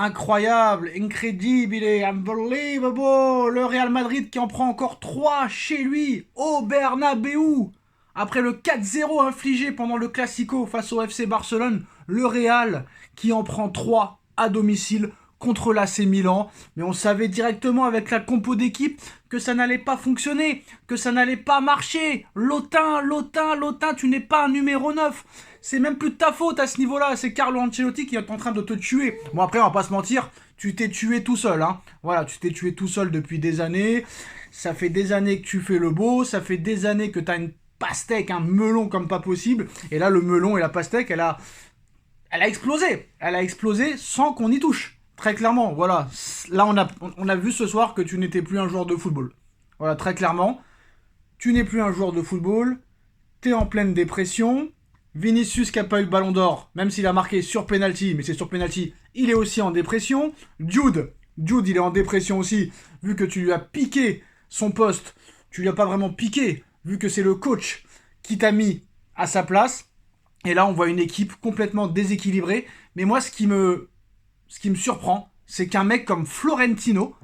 Incroyable, incredibile, unbelievable. Le Real Madrid qui en prend encore 3 chez lui, au Bernabéu. Après le 4-0 infligé pendant le Classico face au FC Barcelone, le Real qui en prend 3 à domicile contre l'AC Milan. Mais on savait directement avec la compo d'équipe que ça n'allait pas fonctionner, que ça n'allait pas marcher. Lotin, tu n'es pas un numéro 9. C'est même plus de ta faute à ce niveau-là. C'est Carlo Ancelotti qui est en train de te tuer. Bon, après, on va pas se mentir, tu t'es tué tout seul. Hein. Voilà, tu t'es tué tout seul depuis des années. Ça fait des années que tu fais le beau. Ça fait des années que tu as une pastèque, un melon comme pas possible. Et là, le melon et la pastèque, elle a explosé. Elle a explosé sans qu'on y touche. Très clairement, voilà. Là, on a vu ce soir que tu n'étais plus un joueur de football. Voilà, très clairement. Tu n'es plus un joueur de football. T'es en pleine dépression. Vinicius qui n'a pas eu le ballon d'or, même s'il a marqué sur penalty, mais c'est sur penalty, il est aussi en dépression. Jude, il est en dépression aussi, vu que tu lui as piqué son poste. Tu lui as pas vraiment piqué, vu que c'est le coach qui t'a mis à sa place. Et là, on voit une équipe complètement déséquilibrée. Mais moi, ce qui me surprend, c'est qu'un mec comme Florentino,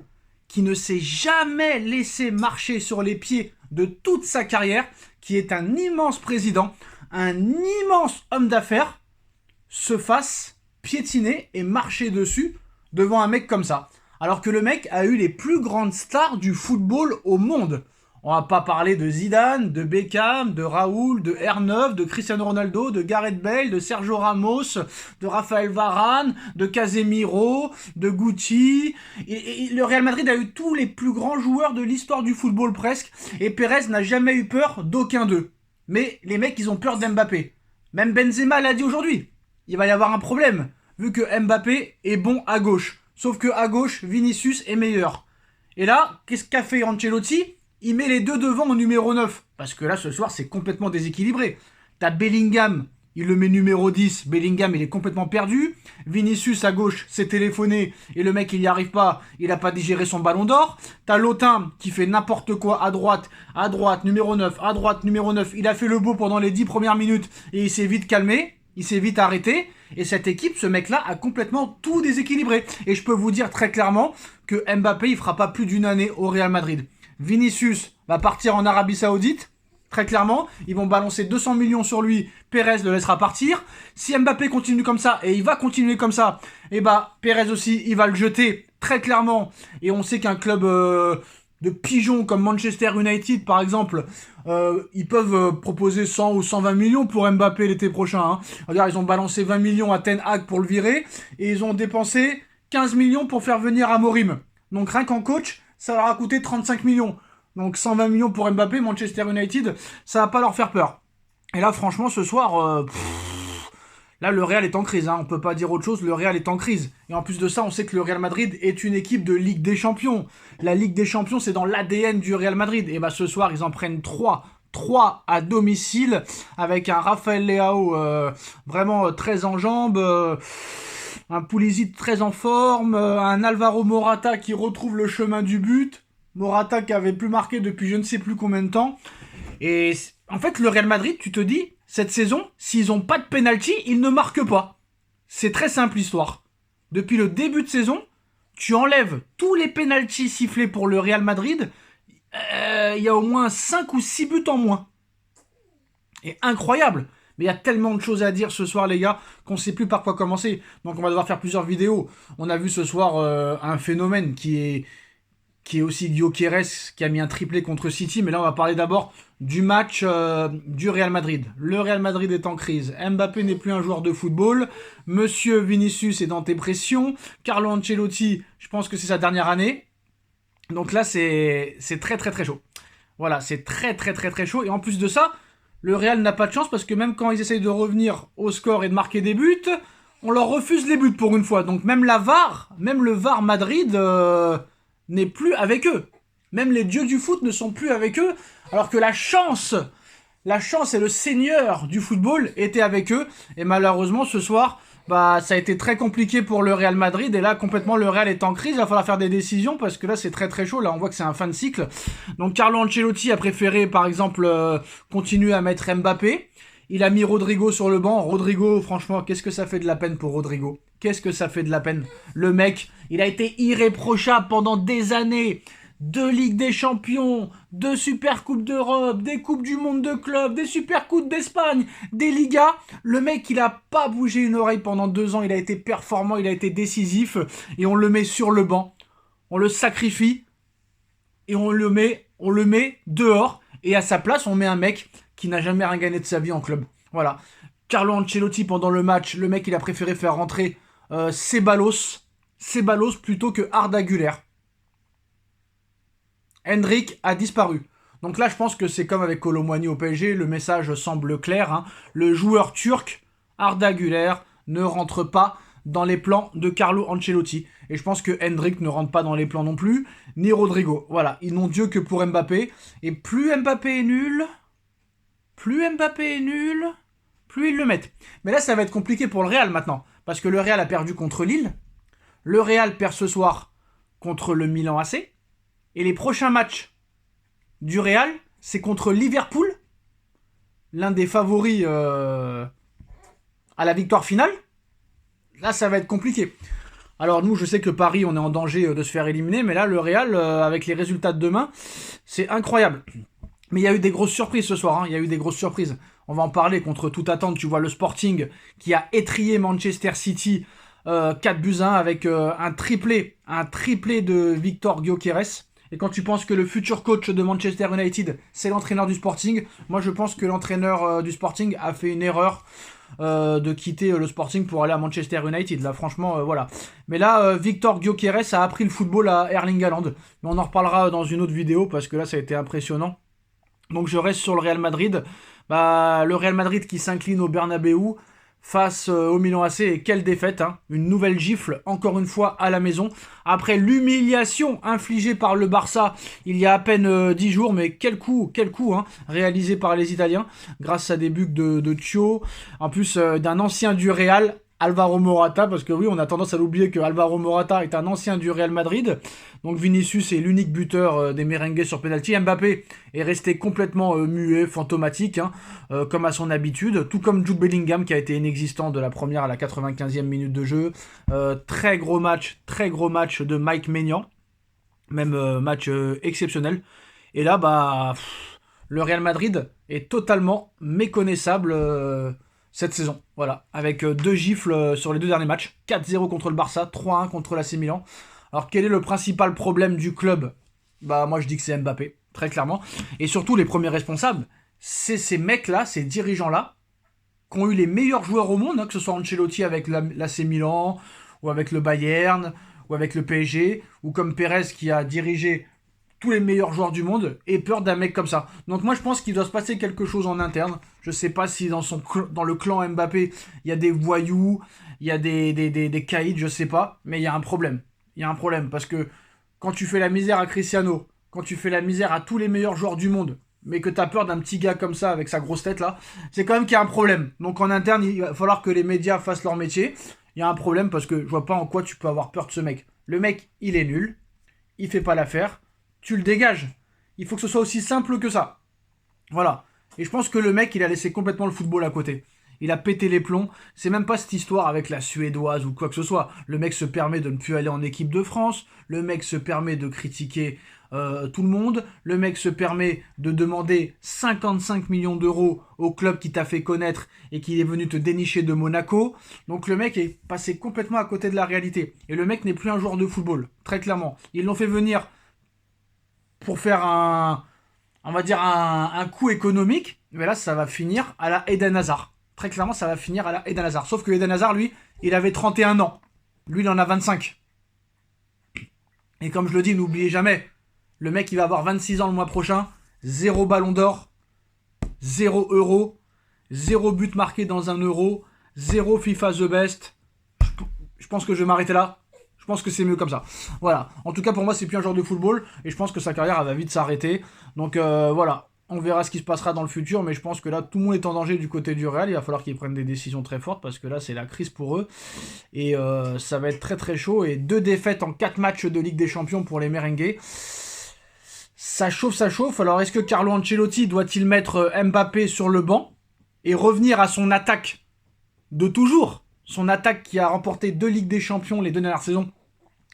qui ne s'est jamais laissé marcher sur les pieds de toute sa carrière, qui est un immense président, un immense homme d'affaires, se fasse piétiner et marcher dessus devant un mec comme ça. Alors que le mec a eu les plus grandes stars du football au monde. On va pas parler de Zidane, de Beckham, de Raoul, de R9, de Cristiano Ronaldo, de Gareth Bale, de Sergio Ramos, de Raphaël Varane, de Casemiro, de Gucci. Et le Real Madrid a eu tous les plus grands joueurs de l'histoire du football presque. Et Pérez n'a jamais eu peur d'aucun d'eux. Mais les mecs, ils ont peur d'Mbappé. Même Benzema l'a dit aujourd'hui. Il va y avoir un problème, vu que Mbappé est bon à gauche. Sauf que à gauche, Vinicius est meilleur. Et là, qu'est-ce qu'a fait Ancelotti ? Il met les deux devant au numéro 9. Parce que là, ce soir, c'est complètement déséquilibré. T'as Bellingham, il le met numéro 10. Bellingham, il est complètement perdu. Vinicius, à gauche, s'est téléphoné. Et le mec, il n'y arrive pas. Il n'a pas digéré son ballon d'or. T'as Lotin, qui fait n'importe quoi à droite, numéro 9, à droite, numéro 9. Il a fait le beau pendant les 10 premières minutes. Et il s'est vite calmé. Il s'est vite arrêté. Et cette équipe, ce mec-là, a complètement tout déséquilibré. Et je peux vous dire très clairement que Mbappé, il fera pas plus d'une année au Real Madrid. Vinicius va partir en Arabie Saoudite, très clairement. Ils vont balancer 200 millions sur lui. Pérez le laissera partir. Si Mbappé continue comme ça, et il va continuer comme ça, et bah Pérez aussi, il va le jeter, très clairement. Et on sait qu'un club de pigeons comme Manchester United, par exemple, ils peuvent proposer 100 ou 120 millions pour Mbappé l'été prochain. Hein. Regarde, ils ont balancé 20 millions à Ten Hag pour le virer, et ils ont dépensé 15 millions pour faire venir Amorim. Donc rien qu'en coach, ça leur a coûté 35 millions. Donc 120 millions pour Mbappé, Manchester United, ça va pas leur faire peur. Et là, franchement, ce soir, là, le Real est en crise. Hein. On peut pas dire autre chose, le Real est en crise. Et en plus de ça, on sait que le Real Madrid est une équipe de Ligue des Champions. La Ligue des Champions, c'est dans l'ADN du Real Madrid. Et bah ce soir, ils en prennent 3 à domicile, avec un Rafael Leao vraiment très en jambes, un Pulisic très en forme, un Alvaro Morata qui retrouve le chemin du but, Morata qui avait plus marqué depuis je ne sais plus combien de temps. Et en fait, le Real Madrid, tu te dis, cette saison, s'ils n'ont pas de penalty, ils ne marquent pas. C'est très simple l'histoire. Depuis le début de saison, tu enlèves tous les penaltys sifflés pour le Real Madrid, il y a au moins 5 ou 6 buts en moins. Et incroyable. Mais il y a tellement de choses à dire ce soir, les gars, qu'on ne sait plus par quoi commencer. Donc on va devoir faire plusieurs vidéos. On a vu ce soir un phénomène qui est aussi Gyökeres, qui a mis un triplé contre City. Mais là, on va parler d'abord du match du Real Madrid. Le Real Madrid est en crise. Mbappé n'est plus un joueur de football. Monsieur Vinicius est en dépression. Carlo Ancelotti, je pense que c'est sa dernière année. Donc là, c'est très très très chaud. Voilà, c'est très très très très chaud. Et en plus de ça, le Real n'a pas de chance parce que même quand ils essayent de revenir au score et de marquer des buts, on leur refuse les buts pour une fois. Donc même la VAR, même le VAR Madrid n'est plus avec eux. Même les dieux du foot ne sont plus avec eux. Alors que la chance et le seigneur du football étaient avec eux. Et malheureusement ce soir, ça a été très compliqué pour le Real Madrid. Et là complètement le Real est en crise. Il va falloir faire des décisions parce que là c'est très très chaud. Là on voit que c'est un fin de cycle. Donc Carlo Ancelotti a préféré par exemple continuer à mettre Mbappé. Il a mis Rodrigo sur le banc. Rodrigo, franchement, qu'est-ce que ça fait de la peine pour Rodrigo? Qu'est-ce que ça fait de la peine? Le mec, il a été irréprochable pendant des années. 2 Ligues des Champions, 2 Super Coupes d'Europe, des Coupes du Monde de clubs, des Super Coupes d'Espagne, des Ligas. Le mec, il a pas bougé une oreille pendant 2 ans. Il a été performant, il a été décisif. Et on le met sur le banc. On le sacrifie. Et on le met dehors. Et à sa place, on met un mec qui n'a jamais rien gagné de sa vie en club. Voilà. Carlo Ancelotti, pendant le match, le mec, il a préféré faire rentrer Ceballos plutôt que Arda Güler. Hendrik a disparu. Donc là, je pense que c'est comme avec Kolo Muani au PSG, le message semble clair. Hein. Le joueur turc, Arda Güler, ne rentre pas dans les plans de Carlo Ancelotti. Et je pense que Hendrik ne rentre pas dans les plans non plus, ni Rodrigo. Voilà, ils n'ont Dieu que pour Mbappé. Et plus Mbappé est nul, plus ils le mettent. Mais là, ça va être compliqué pour le Real maintenant. Parce que le Real a perdu contre Lille. Le Real perd ce soir contre le Milan AC. Et les prochains matchs du Real, c'est contre Liverpool, l'un des favoris à la victoire finale. Là, ça va être compliqué. Alors nous, je sais que Paris, on est en danger de se faire éliminer, mais là, le Real, avec les résultats de demain, c'est incroyable. Mais il y a eu des grosses surprises ce soir, hein. Il y a eu des grosses surprises. On va en parler contre toute attente. Tu vois le Sporting qui a étrillé Manchester City 4-1 avec un triplé de Victor Gyökeres. Et quand tu penses que le futur coach de Manchester United, c'est l'entraîneur du Sporting, moi je pense que l'entraîneur du Sporting a fait une erreur de quitter le Sporting pour aller à Manchester United. Là, franchement, voilà. Mais là, Victor Gyökeres a appris le football à Erling Haaland. Mais on en reparlera dans une autre vidéo parce que là, ça a été impressionnant. Donc je reste sur le Real Madrid. Le Real Madrid qui s'incline au Bernabeu face au Milan AC, et quelle défaite, hein. Une nouvelle gifle, encore une fois, à la maison. Après l'humiliation infligée par le Barça il y a à peine 10 jours, mais quel coup, hein, réalisé par les Italiens, grâce à des buts de Thio, en plus d'un ancien du Real, Alvaro Morata, parce que oui, on a tendance à l'oublier que Alvaro Morata est un ancien du Real Madrid. Donc Vinicius est l'unique buteur des merengues sur penalty. Mbappé est resté complètement muet, fantomatique, hein, comme à son habitude. Tout comme Jude Bellingham qui a été inexistant de la première à la 95e minute de jeu. Très gros match de Mike Maignan. Même match exceptionnel. Et là, le Real Madrid est totalement méconnaissable cette saison. Voilà, avec 2 gifles sur les 2 derniers matchs. 4-0 contre le Barça, 3-1 contre l'AC Milan. Alors quel est le principal problème du club? Moi je dis que c'est Mbappé, très clairement. Et surtout les premiers responsables, c'est ces mecs-là, ces dirigeants-là, qui ont eu les meilleurs joueurs au monde, hein, que ce soit Ancelotti avec l'AC Milan, ou avec le Bayern, ou avec le PSG, ou comme Pérez qui a dirigé tous les meilleurs joueurs du monde, et peur d'un mec comme ça. Donc moi je pense qu'il doit se passer quelque chose en interne. Je sais pas si dans le clan Mbappé, il y a des voyous, il y a des caïds, je sais pas, mais il y a un problème. Il y a un problème, parce que quand tu fais la misère à Cristiano, quand tu fais la misère à tous les meilleurs joueurs du monde, mais que t'as peur d'un petit gars comme ça, avec sa grosse tête là, c'est quand même qu'il y a un problème. Donc en interne, il va falloir que les médias fassent leur métier. Il y a un problème, parce que je vois pas en quoi tu peux avoir peur de ce mec. Le mec, il est nul, il fait pas l'affaire, tu le dégages. Il faut que ce soit aussi simple que ça. Voilà. Et je pense que le mec, il a laissé complètement le football à côté. Il a pété les plombs. C'est même pas cette histoire avec la Suédoise ou quoi que ce soit. Le mec se permet de ne plus aller en équipe de France. Le mec se permet de critiquer tout le monde. Le mec se permet de demander 55 millions d'euros au club qui t'a fait connaître et qui est venu te dénicher de Monaco. Donc le mec est passé complètement à côté de la réalité. Et le mec n'est plus un joueur de football, très clairement. Ils l'ont fait venir pour faire un coup économique. Mais là, ça va finir à la Eden Hazard. Très clairement, ça va finir à la Eden Hazard. Sauf que Eden Hazard, lui, il avait 31 ans. Lui, il en a 25. Et comme je le dis, n'oubliez jamais, le mec, il va avoir 26 ans le mois prochain. 0 ballon d'or, 0 euro, 0 but marqué dans un euro, 0 FIFA The Best. Je pense que je vais m'arrêter là. Je pense que c'est mieux comme ça. Voilà. En tout cas, pour moi, c'est plus un joueur de football. Et je pense que sa carrière, elle va vite s'arrêter. Donc voilà. On verra ce qui se passera dans le futur, mais je pense que là, tout le monde est en danger du côté du Real. Il va falloir qu'ils prennent des décisions très fortes, parce que là, c'est la crise pour eux. Et ça va être très très chaud. Et 2 défaites en 4 matchs de Ligue des Champions pour les merengues. Ça chauffe, ça chauffe. Alors, est-ce que Carlo Ancelotti doit-il mettre Mbappé sur le banc? et revenir à son attaque de toujours, son attaque qui a remporté 2 Ligues des Champions les 2 dernières saisons,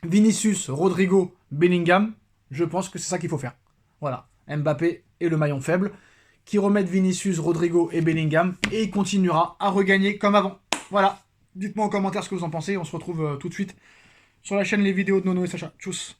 Vinicius, Rodrigo, Bellingham, je pense que c'est ça qu'il faut faire. Voilà, Mbappé est le maillon faible, qui remettent Vinicius, Rodrigo et Bellingham, et il continuera à regagner comme avant. Voilà, dites-moi en commentaire ce que vous en pensez, on se retrouve tout de suite sur la chaîne Les Vidéos de Nono et Sacha. Tchuss.